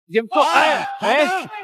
已经放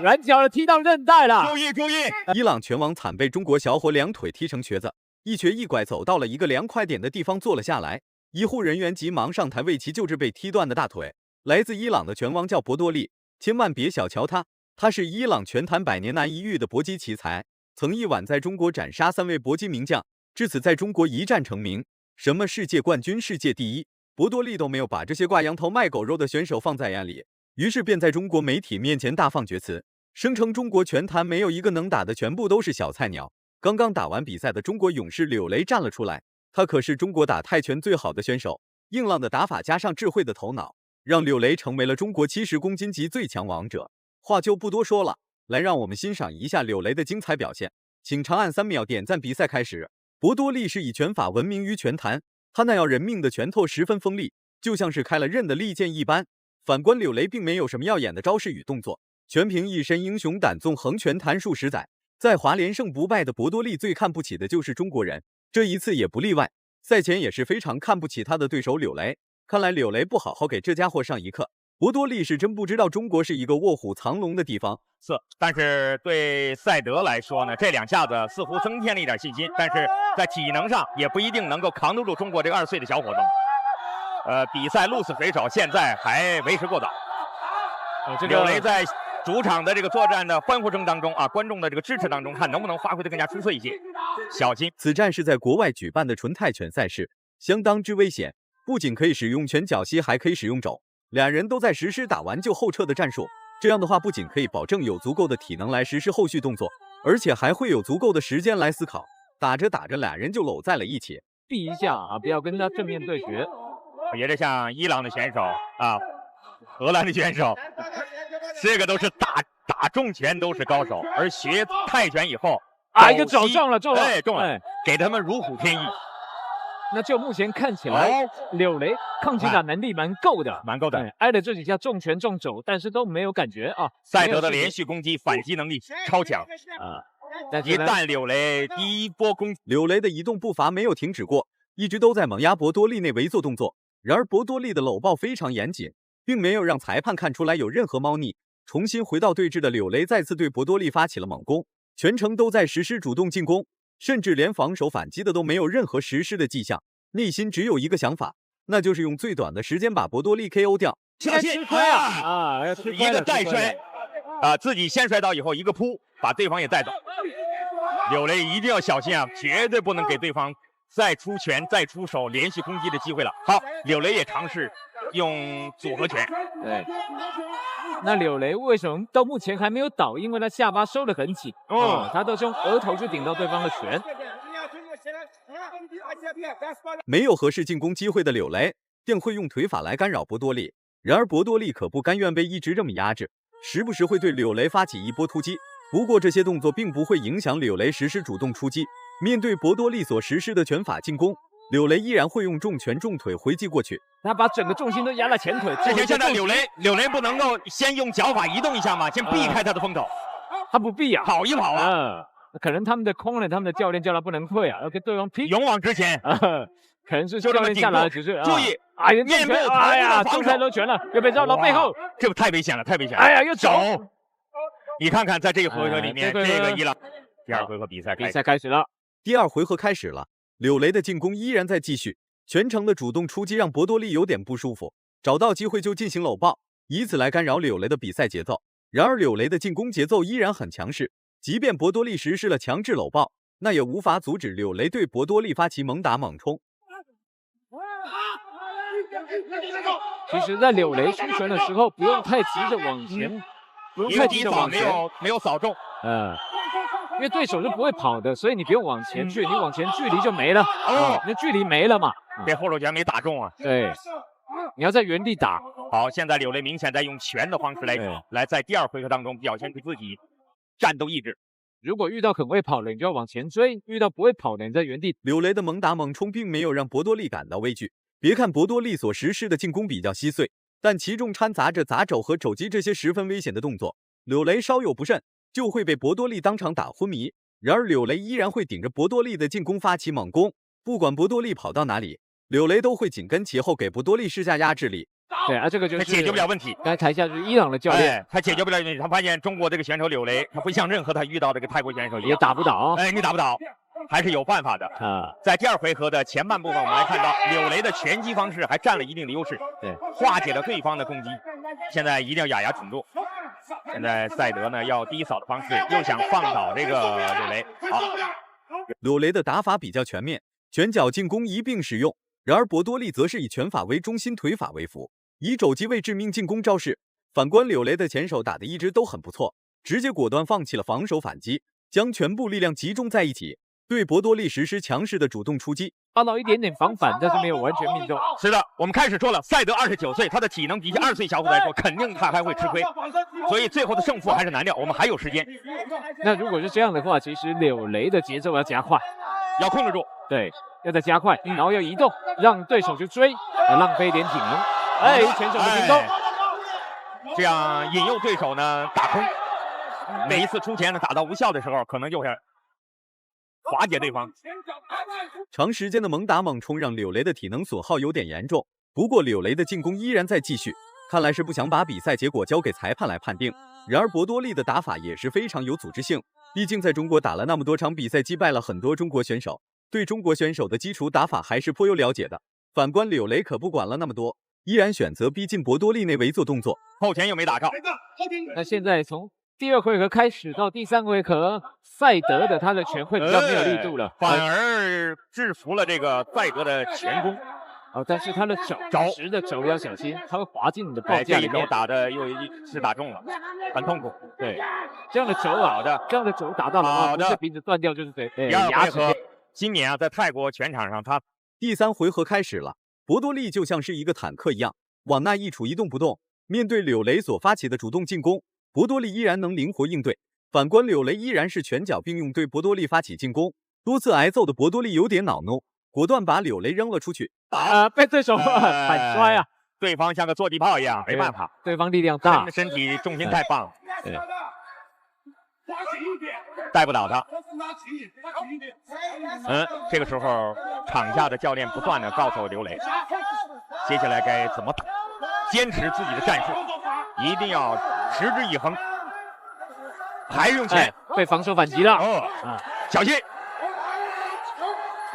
软脚了，踢到韧带了。注意！伊朗拳王惨被中国小伙两腿踢成瘸子，一瘸一拐走到了一个凉快点的地方坐了下来。医护人员急忙上台为其救治被踢断的大腿。来自伊朗的拳王叫博多利，千万别小瞧他，他是伊朗拳坛百年难一遇的搏击奇才，曾一晚在中国斩杀3位搏击名将，至此在中国一战成名。什么世界冠军、世界第一，博多利都没有把这些挂羊头卖狗肉的选手放在眼里。于是便在中国媒体面前大放厥词，声称中国拳坛没有一个能打的，全部都是小菜鸟。刚刚打完比赛的中国勇士柳雷站了出来，他可是中国打泰拳最好的选手，硬朗的打法加上智慧的头脑，让柳雷成为了中国70公斤级最强王者。话就不多说了，来让我们欣赏一下柳雷的精彩表现。请长按3秒点赞。比赛开始。博多利是以拳法闻名于拳坛，他那要人命的拳头十分锋利，就像是开了刃的利剑一般。反观柳雷并没有什么耀眼的招式与动作，全凭一身英雄胆纵横拳弹数十载，在华连胜不败的博多利最看不起的就是中国人，这一次也不例外。赛前也是非常看不起他的对手柳雷，看来柳雷不好好给这家伙上一课，博多利是真不知道中国是一个卧虎藏龙的地方。但是对赛德来说呢，这2下子似乎增添了一点信心，但是在体能上也不一定能够扛得住中国这个2岁的小伙子。比赛鹿死谁手，现在还为时过早。柳雷在主场的这个作战的欢呼声当中啊，观众的这个支持当中，看能不能发挥得更加出色一些。小心，此战是在国外举办的纯泰拳赛事，相当之危险，不仅可以使用拳脚膝，还可以使用肘。2人都在实施打完就后撤的战术，这样的话不仅可以保证有足够的体能来实施后续动作，而且还会有足够的时间来思考。打着打着，2人就搂在了一起。避一下啊，不要跟他正面对决。也是像伊朗的选手啊，荷兰的选手，这个都是打重拳都是高手，而学泰拳以后，一个肘中了，中了，给他们如虎添翼。那就目前看起来，柳雷抗击打能力蛮够的，挨了这几下重拳重肘，但是都没有感觉啊。赛德的连续攻击反击能力超强啊！一旦柳雷第一波攻，柳雷的移动步伐没有停止过，一直都在猛压博多利那围坐动作。然而博多利的搂抱非常严谨，并没有让裁判看出来有任何猫腻。重新回到对峙的柳雷再次对博多利发起了猛攻，全程都在实施主动进攻，甚至连防守反击的都没有任何实施的迹象，内心只有一个想法，那就是用最短的时间把博多利 KO 掉。小心吃亏啊！一个带摔啊，自己先摔倒以后一个扑，把对方也带走。柳雷一定要小心啊，绝对不能给对方再出拳再出手连续攻击的机会了。好，柳雷也尝试用组合拳。对，那柳雷为什么到目前还没有倒？因为他下巴收得很紧，他都是用额头去顶到对方的拳。没有合适进攻机会的柳雷便会用腿法来干扰博多利，然而博多利可不甘愿被一直这么压制，时不时会对柳雷发起一波突击。不过这些动作并不会影响柳雷实施主动出击。面对博多利所实施的拳法进攻，柳雷依然会用重拳重腿回击过去。他把整个重心都压在前腿。现在柳雷不能够先用脚法移动一下吗？先避开他的风头。他不避啊，跑一跑啊。可能他们的空人，他们的教练叫他不能退啊，要跟对方拼，勇往直前。可能是教练下来只是注意，面部中太多拳了，又被绕到背后，这太危险了，太危险了。哎呀，又走。你看看，在这个回合里面，这个伊朗第2回合比赛开始了。第2回合开始了，柳雷的进攻依然在继续，全程的主动出击让博多利有点不舒服，找到机会就进行搂抱，以此来干扰柳雷的比赛节奏。然而柳雷的进攻节奏依然很强势，即便博多利实施了强制搂抱，那也无法阻止柳雷对博多利发起猛打猛冲。其实在柳雷出拳的时候，不用太急着往前，不用太急着往前，没有扫中。因为对手是不会跑的，所以你不用往前去，你往前距离就没了。你的距离没了嘛。这后手拳没打中啊。对，你要在原地打。好，现在柳雷明显在用拳的方式来在第2回合当中表现出自己战斗意志。如果遇到很会跑的，你就要往前追；遇到不会跑的，你在原地。柳雷的猛打猛冲并没有让博多利感到畏惧。别看博多利所实施的进攻比较稀碎，但其中掺杂着砸肘和肘击这些十分危险的动作，柳雷稍有不慎就会被博多利当场打昏迷。然而柳雷依然会顶着博多利的进攻发起猛攻，不管博多利跑到哪里，柳雷都会紧跟其后给博多利施加压制力。对啊，这个就是他解决不了问题。刚才台下就是伊朗的教练，他解决不了问题。他发现中国这个选手柳雷，他不像任何他遇到这个泰国选手一样，也打不倒。你打不倒，还是有办法的啊。在第2回合的前半部分，我们来看到柳雷的拳击方式还占了一定的优势，对，化解了对方的攻击。现在一定要咬牙挺住。现在赛德呢要低扫的方式，又想放倒这个柳雷。好，柳雷的打法比较全面，拳脚进攻一并使用。然而博多利则是以拳法为中心，腿法为辅，以肘击为致命进攻招式。反观柳雷的前手打得一直都很不错，直接果断放弃了防守反击，将全部力量集中在一起，对博多利实施强势的主动出击，发到一点点防反，但是没有完全命中。是的，我们开始说了，赛德29岁，他的体能比起20岁小伙来说，肯定他还会吃亏，所以最后的胜负还是难料，我们还有时间。那如果是这样的话，其实柳雷的节奏要加快，要控制住，对，要再加快，然后要移动，让对手去追，浪费一点体能。拳手的进攻，这样引诱对手呢打空。每一次出拳呢打到无效的时候，可能就是化解对方。长时间的猛打猛冲让柳雷的体能损耗有点严重，不过柳雷的进攻依然在继续，看来是不想把比赛结果交给裁判来判定。然而博多利的打法也是非常有组织性，毕竟在中国打了那么多场比赛，击败了很多中国选手，对中国选手的基础打法还是颇有了解的。反观柳雷可不管了那么多，依然选择逼近博多利内围做动作，后拳又没打着。那现在从第2回合开始到第3回合，赛德的他的拳会比较没有力度了，反而制服了这个赛德的拳攻。但是他的直的肘要小心，他会滑进你的报价里面。这一肘打的又是打中了，很痛苦。对，这样的肘这样的肘打到了，不是鼻子断掉就是牙齿。今年啊，在泰国拳场上，他第3回合开始了，博多利就像是一个坦克一样，往那一杵一动不动。面对柳雷所发起的主动进攻，博多利依然能灵活应对。反观柳雷依然是拳脚并用，对博多利发起进攻。多次挨揍的博多利有点恼怒，果断把柳雷扔了出去。被对手反摔啊！对方像个坐地炮一样，没办法，对方力量大，身体重心太棒，带不倒他。这个时候场下的教练不断的告诉刘雷，接下来该怎么打，坚持自己的战术，一定要持之以恒。还用拳，被防守反击了。小心！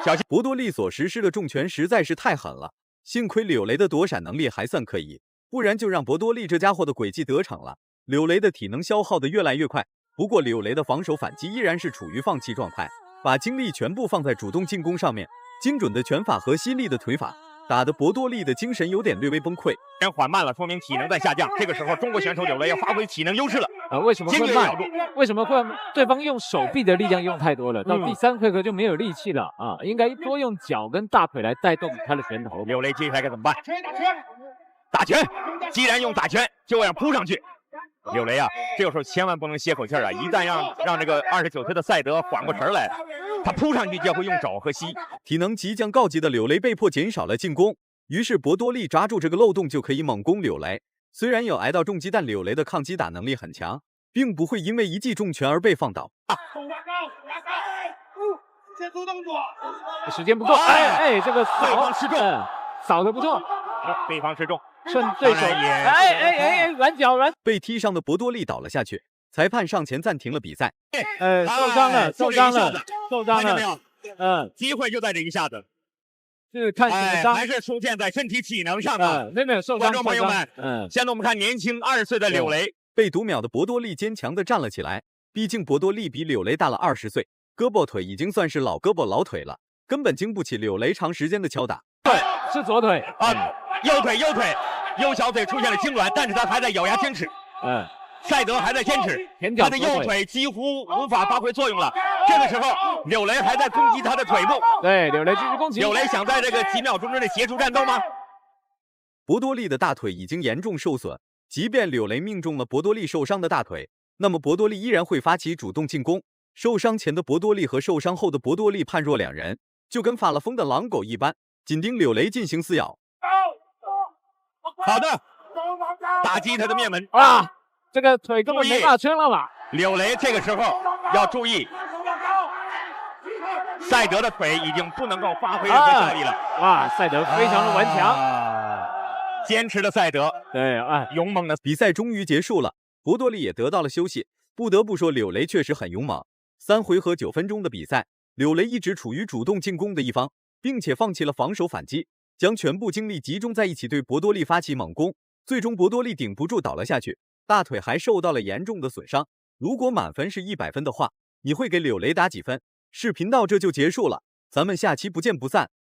小心！博多利所实施的重拳实在是太狠了，幸亏柳雷的躲闪能力还算可以，不然就让博多利这家伙的诡计得逞了。柳雷的体能消耗的越来越快，不过柳雷的防守反击依然是处于放弃状态，把精力全部放在主动进攻上面，精准的拳法和犀利的腿法，打得博多利的精神有点略微崩溃。缓慢了，说明体能在下降。这个时候，中国选手柳雷要发挥体能优势了。为什么会慢？为什么会对方用手臂的力量用太多了？到第3回合就没有力气了啊！应该多用脚跟大腿来带动他的拳头。柳雷接下来该怎么办？打拳！既然用打拳，就要扑上去。柳雷啊，这个时候千万不能歇口气啊！一旦让这个29岁的赛德缓过神来，他扑上去就会用肘和膝。体能即将告急的柳雷被迫减少了进攻，于是博多利抓住这个漏洞就可以猛攻柳雷。虽然有挨到重击，但柳雷的抗击打能力很强，并不会因为一记重拳而被放倒。时间不够，这个扫的不错，对方失重，趁对手软脚软，被踢伤的博多利倒了下去，裁判上前暂停了比赛。受伤了，看见没有？机会就在这一下子。是看什么伤？还是出现在身体体能上的。没有受伤。观众朋友们，现在我们看年轻20岁的柳雷，被读秒的博多利坚强地站了起来。毕竟博多利比柳雷大了20岁，胳膊腿已经算是老胳膊老腿了，根本经不起柳雷长时间的敲打。对，是左腿右小腿出现了痉挛，但是他还在咬牙坚持。赛德还在坚持，他的右腿几乎无法发挥作用了。这个时候，柳雷还在攻击他的腿部。对，柳雷继续攻击。柳雷想在这个几秒钟之内结束战斗吗？博多利的大腿已经严重受损，即便柳雷命中了博多利受伤的大腿，那么博多利依然会发起主动进攻。受伤前的博多利和受伤后的博多利判若两人，就跟发了疯的狼狗一般，紧盯柳雷进行撕咬。好的，打击他的面门啊！这个腿根本没法撑了吧？柳雷这个时候要注意，赛德的腿已经不能够发挥任何效力了。哇，赛德非常的顽强。坚持的赛德，对，哎，勇猛的比赛终于结束了，博多利也得到了休息。不得不说，柳雷确实很勇猛。3回合9分钟的比赛，柳雷一直处于主动进攻的一方，并且放弃了防守反击，将全部精力集中在一起对博多利发起猛攻。最终博多利顶不住倒了下去，大腿还受到了严重的损伤。如果满分是100分的话，你会给柳雷打几分？视频到这就结束了，咱们下期不见不散。